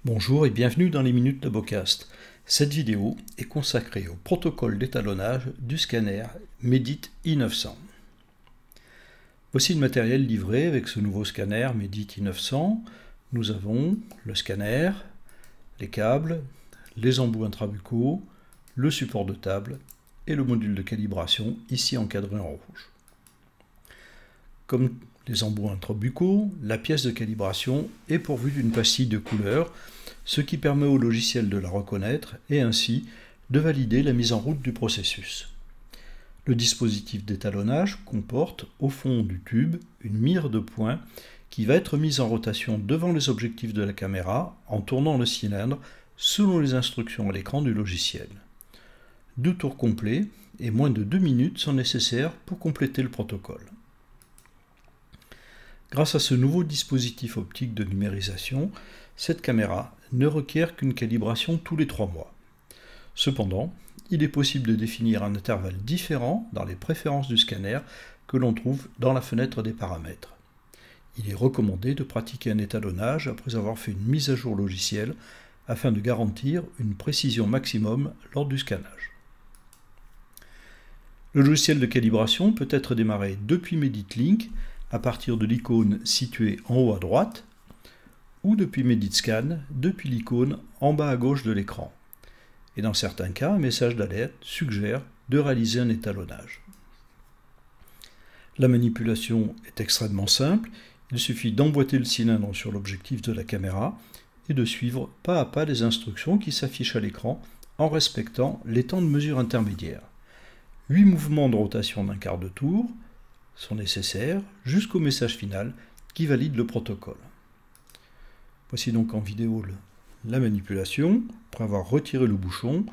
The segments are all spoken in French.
Bonjour et bienvenue dans les Minutes de Bocast. Cette vidéo est consacrée au protocole d'étalonnage du scanner Medit i900. Voici le matériel livré avec ce nouveau scanner Medit i900. Nous avons le scanner, les câbles, les embouts intrabuccaux, le support de table et le module de calibration ici encadré en rouge. Comme les embouts intrabuccaux, la pièce de calibration est pourvue d'une pastille de couleur, ce qui permet au logiciel de la reconnaître et ainsi de valider la mise en route du processus. Le dispositif d'étalonnage comporte au fond du tube une mire de points qui va être mise en rotation devant les objectifs de la caméra en tournant le cylindre selon les instructions à l'écran du logiciel. 2 tours complets et moins de 2 minutes sont nécessaires pour compléter le protocole. Grâce à ce nouveau dispositif optique de numérisation, cette caméra ne requiert qu'une calibration tous les 3 mois. Cependant, il est possible de définir un intervalle différent dans les préférences du scanner que l'on trouve dans la fenêtre des paramètres. Il est recommandé de pratiquer un étalonnage après avoir fait une mise à jour logicielle afin de garantir une précision maximum lors du scannage. Le logiciel de calibration peut être démarré depuis MeditLink à partir de l'icône située en haut à droite ou depuis MeditScan depuis l'icône en bas à gauche de l'écran. Et dans certains cas, un message d'alerte suggère de réaliser un étalonnage. La manipulation est extrêmement simple, il suffit d'emboîter le cylindre sur l'objectif de la caméra et de suivre pas à pas les instructions qui s'affichent à l'écran en respectant les temps de mesure intermédiaires. 8 mouvements de rotation d'un quart de tour sont nécessaires jusqu'au message final qui valide le protocole. Voici donc en vidéo la manipulation. Après avoir retiré le bouchon,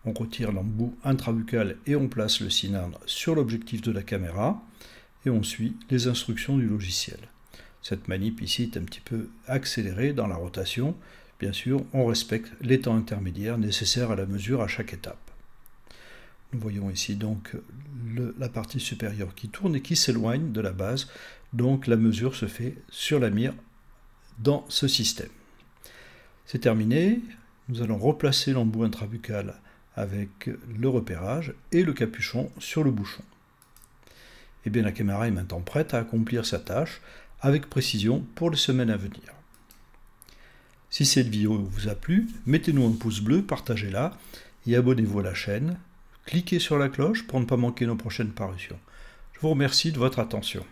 on retire l'embout intrabuccal et on place le cylindre sur l'objectif de la caméra et on suit les instructions du logiciel. Cette manip ici est un petit peu accélérée dans la rotation. Bien sûr, on respecte les temps intermédiaires nécessaires à la mesure à chaque étape. Nous voyons ici donc la partie supérieure qui tourne et qui s'éloigne de la base. Donc la mesure se fait sur la mire dans ce système. C'est terminé. Nous allons replacer l'embout intrabuccal avec le repérage et le capuchon sur le bouchon. Et bien la caméra est maintenant prête à accomplir sa tâche avec précision pour les semaines à venir. Si cette vidéo vous a plu, mettez-nous un pouce bleu, partagez-la et abonnez-vous à la chaîne. Cliquez sur la cloche pour ne pas manquer nos prochaines parutions. Je vous remercie de votre attention.